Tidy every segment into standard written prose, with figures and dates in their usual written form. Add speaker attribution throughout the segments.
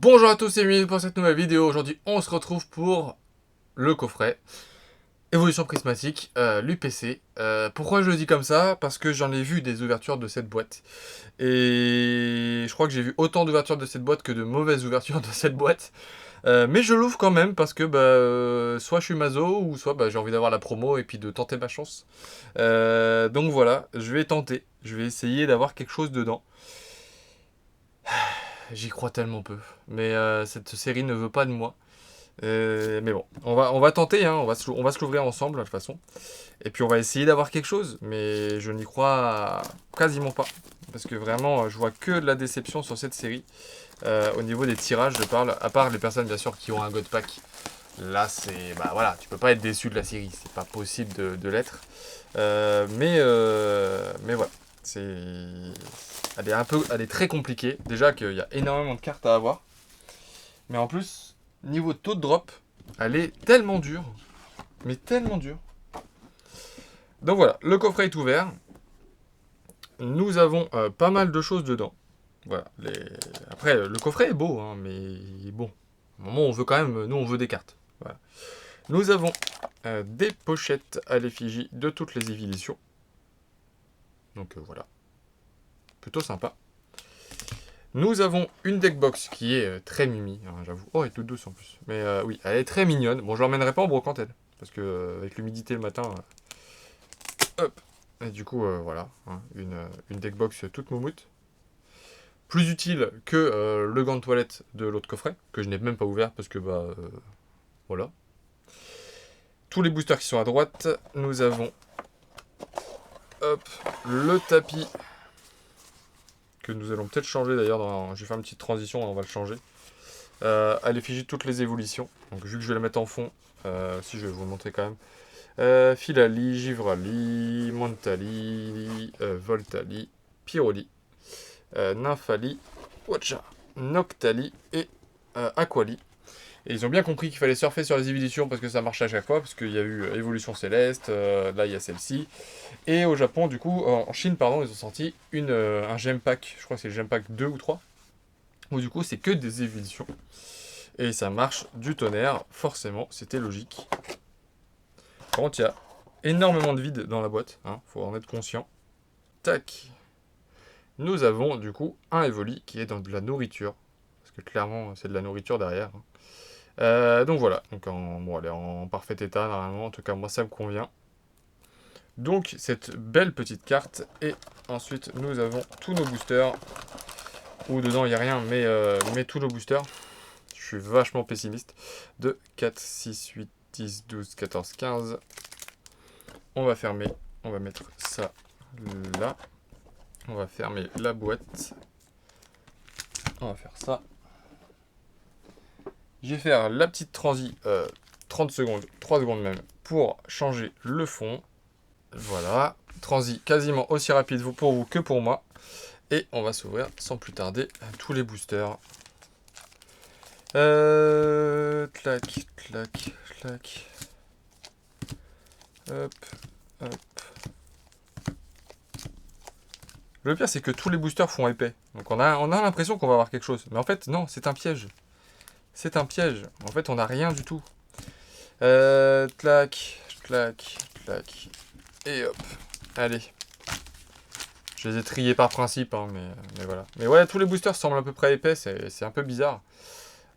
Speaker 1: Bonjour à tous et bienvenue pour cette nouvelle vidéo. Aujourd'hui, on se retrouve pour le coffret Évolution Prismatique, l'UPC. Pourquoi je le dis comme ça? Parce que j'en ai vu des ouvertures de cette boîte. Et je crois que j'ai vu autant d'ouvertures de cette boîte que de mauvaises ouvertures de cette boîte. Mais je l'ouvre quand même parce que soit je suis maso ou soit j'ai envie d'avoir la promo et puis de tenter ma chance. Donc voilà, je vais tenter. Je vais essayer d'avoir quelque chose dedans. J'y crois tellement peu. Mais cette série ne veut pas de moi. Mais bon, on va tenter, hein, on va se l'ouvrir ensemble de toute façon. Et puis on va essayer d'avoir quelque chose, mais je n'y crois quasiment pas. Parce que vraiment, je vois que de la déception sur cette série. Au niveau des tirages, je parle, à part les personnes bien sûr qui ont un God Pack. Là, c'est. Bah voilà, tu peux pas être déçu de la série, c'est pas possible de l'être. Mais voilà, c'est. Elle est très compliquée. Déjà qu'il y a énormément de cartes à avoir. Mais en plus, niveau taux de drop, elle est tellement dure. Mais tellement dure. Donc voilà, le coffret est ouvert. Nous avons pas mal de choses dedans. Voilà. Après, le coffret est beau, hein, mais bon. Au moment où on veut quand même, nous on veut des cartes. Voilà. Nous avons des pochettes à l'effigie de toutes les éditions. Donc voilà. Plutôt sympa. Nous avons une deckbox qui est très mimi, hein, j'avoue. Oh, elle est toute douce en plus. Mais oui, elle est très mignonne. Bon, je l'emmènerai pas en brocante, elle. Parce que avec l'humidité le matin, hop. Et du coup, voilà, hein, une deckbox toute moumoute. Plus utile que le gant de toilette de l'autre coffret, que je n'ai même pas ouvert parce que, voilà. Tous les boosters qui sont à droite. Nous avons, hop, le tapis, que nous allons peut-être changer d'ailleurs. J'ai fait une petite transition, on va le changer. À l'effigie de toutes les évolutions. Donc, vu que je vais la mettre en fond, si je vais vous le montrer quand même. Philali, Givrali, Montali, Voltali, Pyroli, Nymphali, Watcha, Noctali et Aquali. Et ils ont bien compris qu'il fallait surfer sur les évolutions parce que ça marche à chaque fois, parce qu'il y a eu Évolution Céleste, là il y a celle-ci. Et au Japon, du coup, en Chine, pardon, ils ont sorti un gem pack, je crois que c'est le gem pack 2 ou 3, où du coup c'est que des évolutions. Et ça marche du tonnerre, forcément, c'était logique. Par contre, il y a énormément de vide dans la boîte, hein, faut en être conscient. Tac. Nous avons du coup un Evoli qui est dans de la nourriture. Parce que clairement, c'est de la nourriture derrière. Donc voilà, donc elle est en parfait état normalement, en tout cas moi ça me convient. Donc cette belle petite carte, et ensuite nous avons tous nos boosters, où dedans il n'y a rien, mais tous nos boosters. Je suis vachement pessimiste. 2, 4, 6, 8, 10, 12, 14, 15. On va fermer, on va mettre ça là. On va fermer la boîte. On va faire ça. Je vais faire la petite transi 30 secondes, 3 secondes même, pour changer le fond. Voilà. Transi quasiment aussi rapide pour vous que pour moi. Et on va s'ouvrir sans plus tarder tous les boosters. Clac, clac, clac. Hop, hop. Le pire, c'est que tous les boosters font épais. Donc on a l'impression qu'on va avoir quelque chose. Mais en fait, non, c'est un piège. C'est un piège. En fait, on n'a rien du tout. Clac, clac, clac. Et hop. Allez. Je les ai triés par principe, hein, mais voilà. Mais ouais, tous les boosters semblent à peu près épais, c'est un peu bizarre.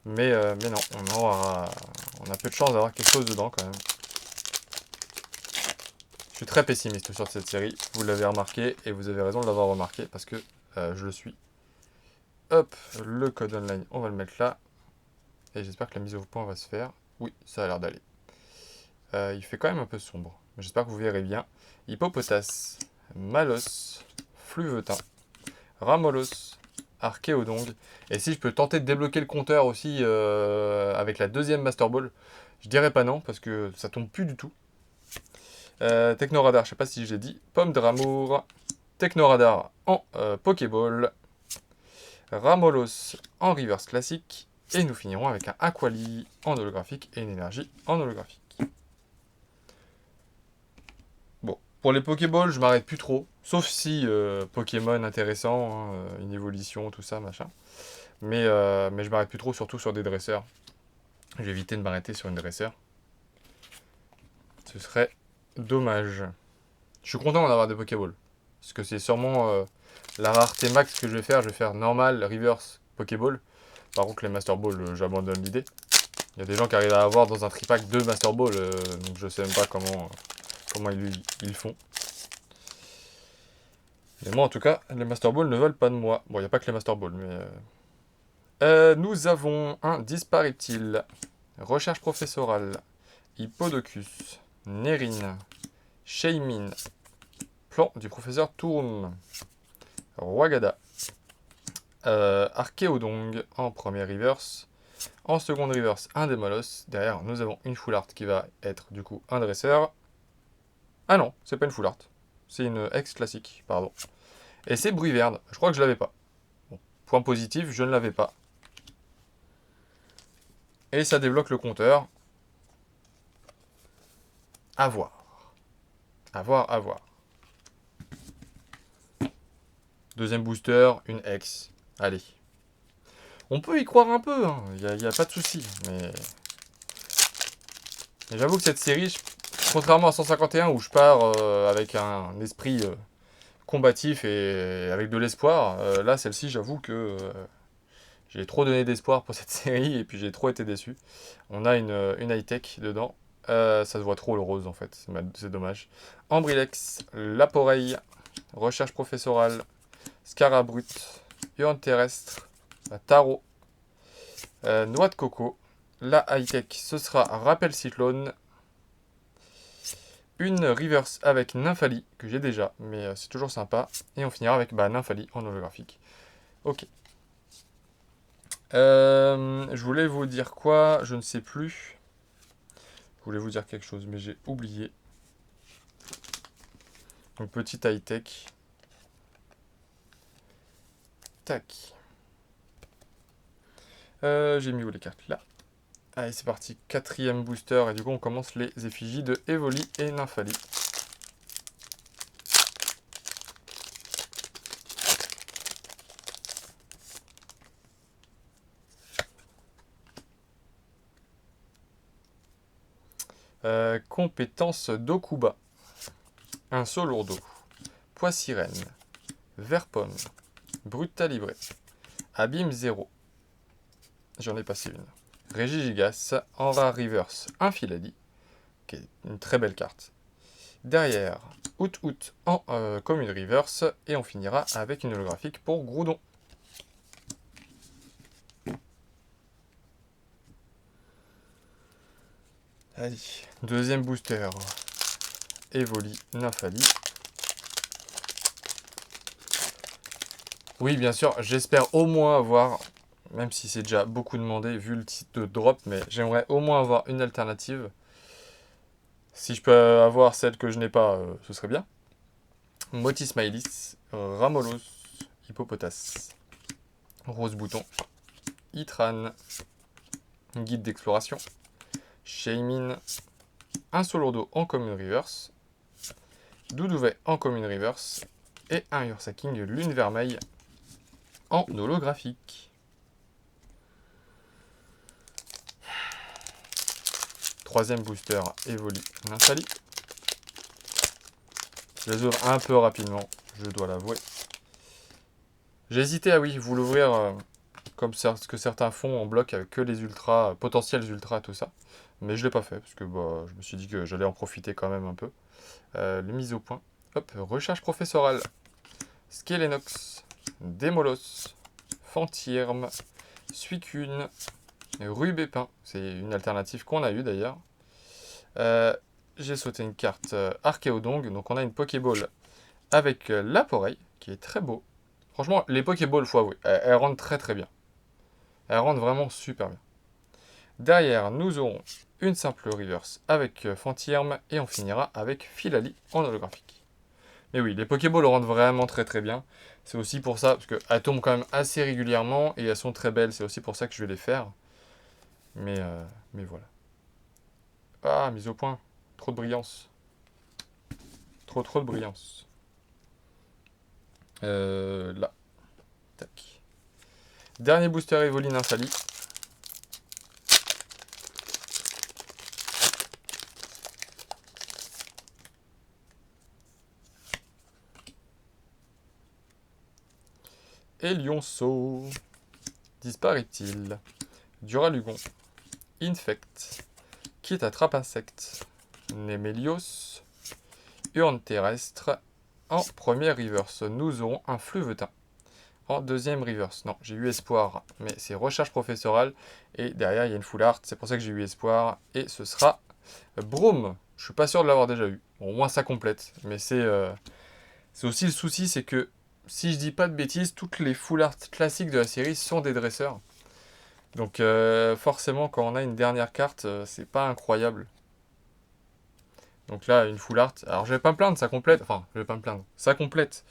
Speaker 1: Mais non, on a peu de chance d'avoir quelque chose dedans quand même. Je suis très pessimiste sur cette série, vous l'avez remarqué, et vous avez raison de l'avoir remarqué, parce que je le suis. Hop, le code online, on va le mettre là. Et j'espère que la mise au point va se faire. Oui, ça a l'air d'aller. Il fait quand même un peu sombre, mais j'espère que vous verrez bien. Hippopotas, Malos, Fluvetin, Ramolos, Archéodong. Et si je peux tenter de débloquer le compteur aussi avec la deuxième Master Ball, je dirais pas non, parce que ça tombe plus du tout. Technoradar, je sais pas si j'ai dit. Pomme d'amour. Technoradar en Pokéball. Ramolos en Reverse classique. Et nous finirons avec un Aquali en holographique et une énergie en holographique. Bon, pour les Pokéballs, je m'arrête plus trop. Sauf si Pokémon intéressant, hein, une évolution, tout ça, machin. Mais je m'arrête plus trop, surtout sur des dresseurs. Je vais éviter de m'arrêter sur une dresseur. Ce serait dommage. Je suis content d'avoir des Pokéballs. Parce que c'est sûrement la rareté max que je vais faire. Je vais faire normal, reverse, Pokéball. Par contre, les Master Ball, j'abandonne l'idée. Il y a des gens qui arrivent à avoir dans un tripack 2 Master Ball. Donc je sais même pas comment ils font. Mais moi, en tout cas, les Master Ball ne veulent pas de moi. Bon, il n'y a pas que les Master Ball, mais... nous avons un Dispariptile. Recherche professorale. Hippodocus. Nérine. Shaymin. Plan du professeur Tourum. Rwagada. Archéodong en premier reverse. En seconde reverse, un Démolos. Derrière, nous avons une Full Art qui va être du coup un dresseur. Ah non, c'est pas une Full Art. C'est une ex classique, pardon. Et c'est Bruyverne. Je crois que je l'avais pas. Bon, point positif, je ne l'avais pas. Et ça débloque le compteur. À voir. À voir, à voir. Deuxième booster, une ex. Allez. On peut y croire un peu, hein. Y a pas de souci. Mais j'avoue que cette série, contrairement à 151 où je pars avec un esprit combatif et avec de l'espoir, là, celle-ci, j'avoue que j'ai trop donné d'espoir pour cette série et puis j'ai trop été déçu. On a une high-tech dedans. Ça se voit trop le rose en fait, c'est dommage. Ambrilex, Laporeille, Recherche professorale, Scarabrut, Urne terrestre, Tarot, Noix de coco. La high-tech, ce sera Rappel Cyclone. Une reverse avec Nymphali, que j'ai déjà, mais c'est toujours sympa. Et on finira avec Nymphali en holographique. Ok. Je voulais vous dire quoi? Je ne sais plus. Je voulais vous dire quelque chose, mais j'ai oublié. Donc, petite high-tech. Tac. J'ai mis où les cartes? Là. Allez, c'est parti. Quatrième booster. Et du coup, on commence les effigies de Evoli et Nymphali. Compétence d'Okuba. Un saut lourdeau. Poissirène. Verpomme. Brutalibré. Abîme 0. J'en ai passé une. Régigigas, Enra Reverse, un Filali, qui est une très belle carte. Derrière, Out en commune Reverse, et on finira avec une holographique pour Groudon. Allez, deuxième booster. Evoli, Nymphali. Oui, bien sûr, j'espère au moins avoir, même si c'est déjà beaucoup demandé vu le titre de drop, mais j'aimerais au moins avoir une alternative. Si je peux avoir celle que je n'ai pas, ce serait bien. Motis Smilis, Ramolos, Hippopotas, Rose Bouton, Itran, Guide d'exploration, Shaymin, un Solourdo en commune reverse, Doudouvet en commune reverse, et un Ursaking Lune Vermeille en holographique. Troisième booster, Evoli, Nymphali. Je les ouvre un peu rapidement, je dois l'avouer. J'ai hésité à vous l'ouvrir comme ce que certains font en bloc avec que les ultras, potentiels ultras, tout ça. Mais je l'ai pas fait parce que je me suis dit que j'allais en profiter quand même un peu. Le mise au point. Hop, recherche professorale. Skelenox, Démolos, Fantirme, Suicune, Rubépin. C'est une alternative qu'on a eue d'ailleurs. J'ai sauté une carte Archéodong. Donc on a une Pokéball avec Laporeille, qui est très beau. Franchement, les Pokéballs, faut avouer, elles rendent très très bien. Elles rendent vraiment super bien. Derrière, nous aurons une simple reverse avec Fantirme et on finira avec Filali en holographique. Mais oui, les Pokéballs rendent vraiment très très bien. C'est aussi pour ça, parce qu'elles tombent quand même assez régulièrement et elles sont très belles. C'est aussi pour ça que je vais les faire. Mais voilà. Ah, mise au point. Trop de brillance. Trop de brillance. Là. Tac. Dernier booster Evoline Insali. Et Lionceau. Disparaît-il? Duralugon. Infect. Qui attrape insecte. Némélios. Urne terrestre. En première reverse, nous aurons un Fleuvetin. En deuxième reverse, non, j'ai eu espoir, mais c'est recherche professorale. Et derrière, il y a une full art, c'est pour ça que j'ai eu espoir. Et ce sera Brome. Je suis pas sûr de l'avoir déjà eu. Bon, au moins ça complète. Mais c'est aussi le souci, c'est que si je dis pas de bêtises, toutes les full art classiques de la série sont des dresseurs. Donc forcément, quand on a une dernière carte, c'est pas incroyable. Donc là, une full art. Alors je vais pas me plaindre, ça complète. Enfin, je vais pas me plaindre. Ça complète.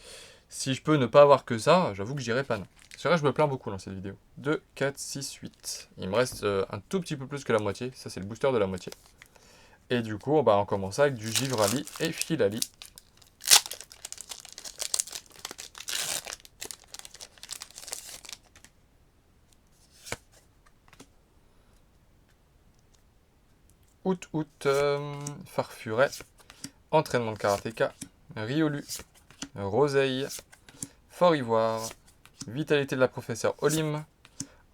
Speaker 1: Si je peux ne pas avoir que ça, j'avoue que je dirais pas non. C'est vrai, je me plains beaucoup dans cette vidéo. 2, 4, 6, 8. Il me reste un tout petit peu plus que la moitié. Ça, c'est le booster de la moitié. Et du coup, on commence avec du Givrali et Filali. Août, Farfuret, Entraînement de Karatéka, Riolu, Roseille, Fort Ivoire, Vitalité de la professeure Olim,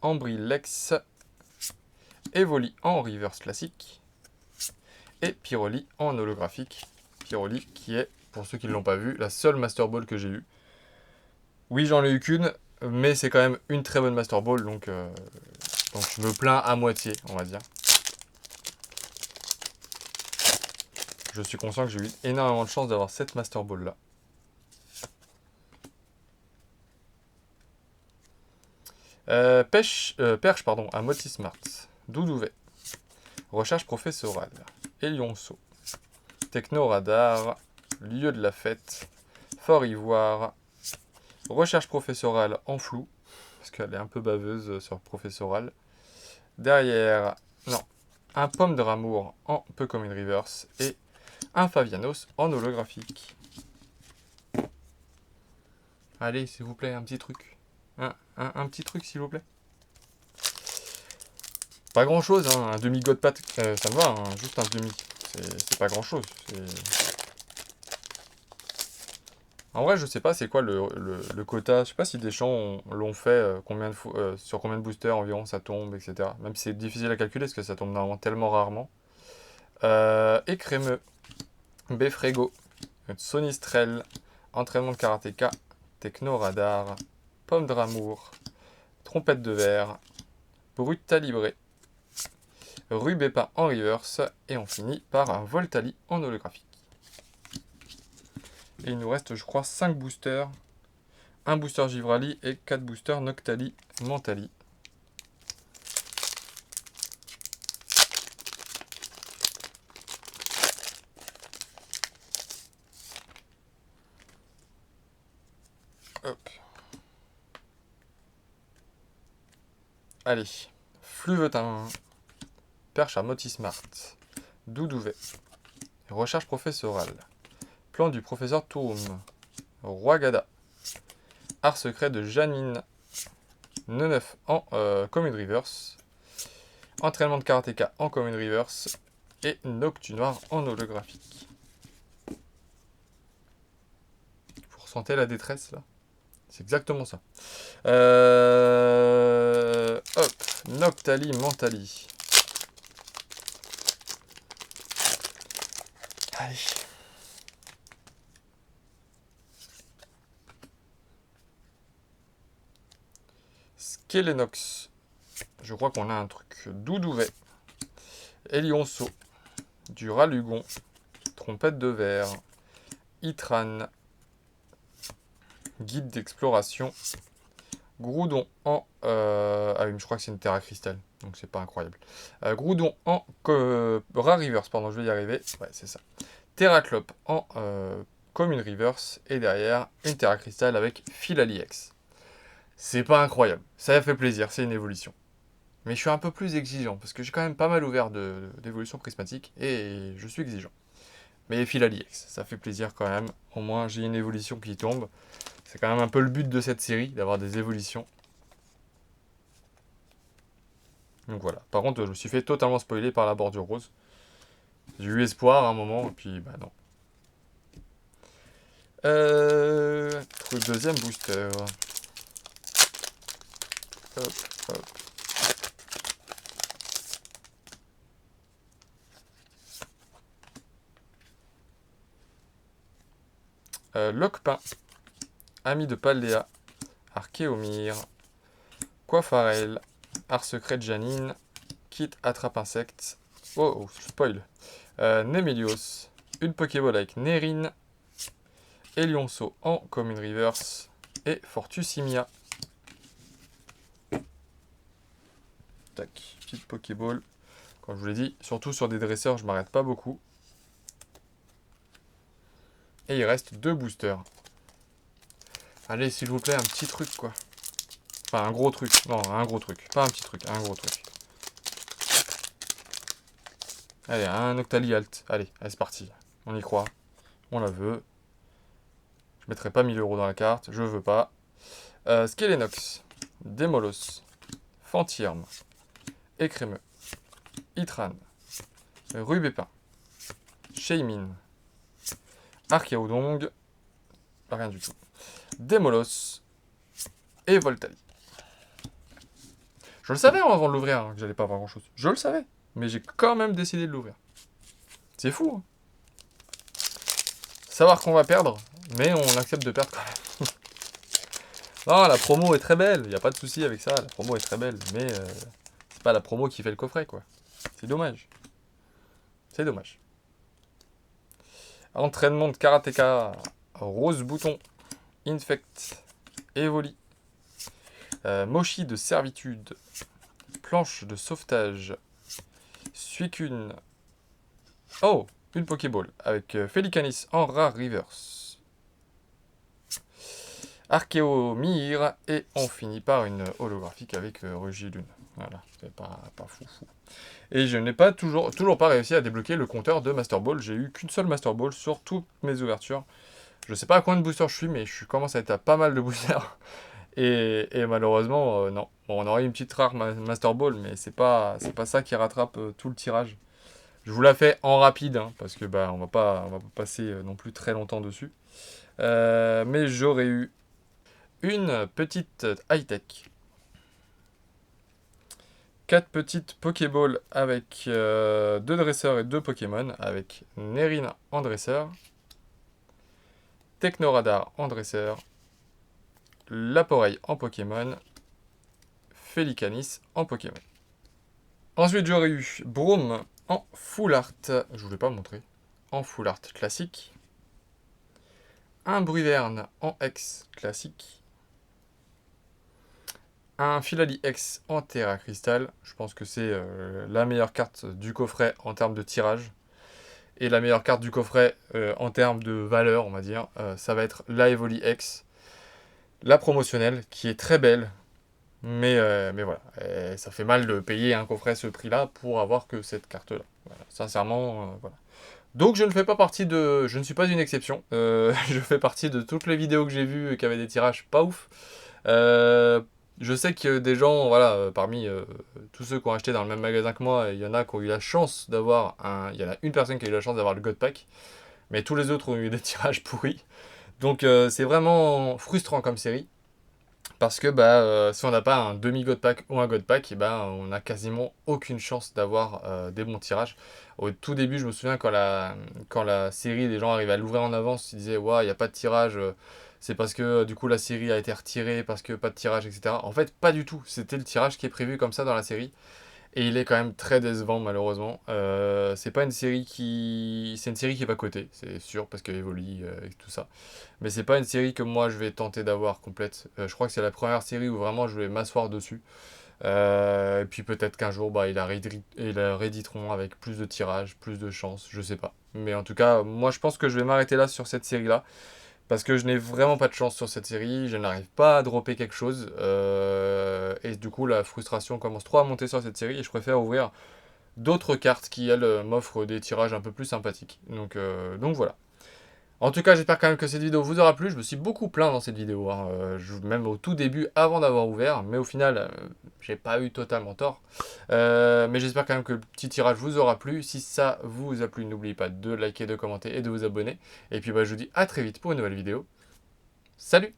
Speaker 1: Ambry Lex, Evoli en reverse classique, et Pyroli en holographique. Pyroli qui est, pour ceux qui ne l'ont pas vu, la seule Master Ball que j'ai eue. Oui, j'en ai eu qu'une, mais c'est quand même une très bonne Master Ball, donc je me plains à moitié, on va dire. Je suis conscient que j'ai eu énormément de chance d'avoir cette Master Ball là. Perche, à Motismart. Doudouvet. Recherche professorale. Elionceau. Techno-radar. Lieu de la fête. Fort Ivoire. Recherche professorale en flou. Parce qu'elle est un peu baveuse sur professorale. Derrière, non. Un Pomme de Ramour en peu comme une reverse. Et un Favianos en holographique. Allez, s'il vous plaît, un petit truc. Un petit truc, s'il vous plaît. Pas grand chose, hein. Un demi-godpat, ça me va, hein. Juste un demi. C'est pas grand chose. En vrai, je sais pas c'est quoi le quota. Je sais pas si des champs l'ont fait, sur combien de boosters environ ça tombe, etc. Même si c'est difficile à calculer parce que ça tombe normalement tellement rarement. Écrémeux, Befrego, Sonistrel, Entraînement de Karatéka, Techno-radar, Pomme de Ramour, Trompette de verre, Brutalibré, Rubépin en reverse, et on finit par un Voltali en holographique. Et il nous reste, je crois, 5 boosters. Un booster Givrali et 4 boosters Noctali, Mentali. Hop. Allez. Fleuvetin. Perche à Motismart. Doudouvet. Recherche professorale. Plan du professeur Touroum. Roi Gada. Art secret de Janine. Neneuf en Commune Reverse. Entraînement de Karatéka en Commune Reverse. Et Noctunoir en holographique. Vous ressentez la détresse là? C'est exactement ça. Hop. Noctali, Mentali. Allez. Skelenox. Je crois qu'on a un truc. Doudouvet. Elionceau. Du Ralugon. Trompette de verre. Itran. Guide d'exploration. Groudon en... Ah oui, je crois que c'est une Terra Cristal, donc c'est pas incroyable. Groudon en... Rare Reverse, pardon, je vais y arriver. Ouais, c'est ça. Terraclope en Commune Reverse. Et derrière, une Terra Cristal avec Filali X. C'est pas incroyable. Ça fait plaisir, c'est une évolution. Mais je suis un peu plus exigeant, parce que j'ai quand même pas mal ouvert d'évolutions prismatiques, et je suis exigeant. Mais Filali X, ça fait plaisir quand même. Au moins, j'ai une évolution qui tombe. C'est quand même un peu le but de cette série, d'avoir des évolutions. Donc voilà. Par contre, je me suis fait totalement spoiler par la bordure rose. J'ai eu espoir à un moment, et puis bah non. Deuxième booster. Hop, hop. Locpin, Ami de Paldea, Archéomir, Coiffarel, Art secret de Janine, Kit attrape insecte. Oh, oh spoil. Nemelios, une Pokéball avec Nerine, Elionceau en Common Reverse et Fortusimia. Tac, petite Pokéball. Comme je vous l'ai dit, surtout sur des dresseurs, je m'arrête pas beaucoup. Et il reste 2 boosters. Allez, s'il vous plaît, un petit truc, quoi. Enfin, un gros truc. Non, un gros truc. Pas un petit truc, un gros truc. Allez, un Octali Alt. Allez, c'est parti. On y croit. On la veut. Je mettrai pas 1000 € dans la carte. Je veux pas. Skelenox. Demolos. Fantirme. Écrémeux. Itran. Rubépin. Shaymin. Archaeodong. Rien du tout. Demolos. Et Voltali. Je le savais avant de l'ouvrir, hein, que j'allais pas avoir grand chose. Je le savais. Mais j'ai quand même décidé de l'ouvrir. C'est fou, hein. Savoir qu'on va perdre, mais on accepte de perdre quand même. Non, la promo est très belle, il n'y a pas de souci avec ça, la promo est très belle, mais c'est pas la promo qui fait le coffret, quoi. C'est dommage. C'est dommage. Entraînement de karatéka, Rose Bouton, Infect, Evoli, Mochi de servitude, Planche de sauvetage, Suicune. Oh, une Pokéball avec Felicanis en rare reverse. Archéomir et on finit par une holographique avec Rugilune. Voilà, c'est pas fou. Et je n'ai pas toujours pas réussi à débloquer le compteur de Master Ball. J'ai eu qu'une seule Master Ball sur toutes mes ouvertures. Je sais pas à combien de boosters je suis, mais je commence à être à pas mal de boosters. Et malheureusement, non. Bon, on aurait une petite rare Master Ball, mais c'est pas ça qui rattrape tout le tirage. Je vous la fais en rapide, hein, parce que bah on va pas passer non plus très longtemps dessus. Mais j'aurais eu une petite high-tech. 4 petites Pokéballs avec 2 dresseurs et 2 Pokémon, avec Nerine en dresseur, Technoradar en dresseur, Laporeille en Pokémon, Felicanis en Pokémon. Ensuite, j'aurais eu Broom en Full Art, je vous l'ai pas montré, en Full Art classique, un Bruverne en X classique, un Filali X en Terra Crystal, je pense que c'est la meilleure carte du coffret en termes de tirage. Et la meilleure carte du coffret en termes de valeur, on va dire, ça va être la Evoli X, la promotionnelle, qui est très belle. Mais voilà, et ça fait mal de payer un coffret ce prix-là pour avoir que cette carte-là. Voilà, sincèrement, voilà. Donc je ne fais pas partie de... Je ne suis pas une exception. Je fais partie de toutes les vidéos que j'ai vues qui avaient des tirages pas ouf. Je sais que des gens, voilà, parmi tous ceux qui ont acheté dans le même magasin que moi, il y en a qui ont eu la chance d'avoir un... Il y en a une personne qui a eu la chance d'avoir le God Pack, mais tous les autres ont eu des tirages pourris. Donc c'est vraiment frustrant comme série, parce que bah, si on n'a pas un demi-God Pack ou un God Pack, et bah, on n'a quasiment aucune chance d'avoir des bons tirages. Au tout début, je me souviens quand la série, les gens arrivaient à l'ouvrir en avance, ils disaient « Ouais, il n'y a pas de tirage, c'est parce que du coup la série a été retirée, parce que pas de tirage, etc. » En fait, pas du tout. C'était le tirage qui est prévu comme ça dans la série. Et il est quand même très décevant, malheureusement. C'est pas une série qui... C'est une série qui va coter, c'est sûr, parce qu'elle évolue et tout ça. Mais c'est pas une série que moi, je vais tenter d'avoir complète. Je crois que c'est la première série où vraiment je vais m'asseoir dessus. Et puis peut-être qu'un jour, bah, ils la rééditeront avec plus de tirages, plus de chance, je sais pas. Mais en tout cas, moi, je pense que je vais m'arrêter là sur cette série-là. Parce que je n'ai vraiment pas de chance sur cette série, je n'arrive pas à dropper quelque chose. Et du coup, la frustration commence trop à monter sur cette série et je préfère ouvrir d'autres cartes qui, elles, m'offrent des tirages un peu plus sympathiques. Donc voilà. En tout cas, j'espère quand même que cette vidéo vous aura plu. Je me suis beaucoup plaint dans cette vidéo, hein. Même au tout début, avant d'avoir ouvert. Mais au final, j'ai pas eu totalement tort. Mais j'espère quand même que le petit tirage vous aura plu. Si ça vous a plu, n'oubliez pas de liker, de commenter et de vous abonner. Et puis, bah, je vous dis à très vite pour une nouvelle vidéo. Salut!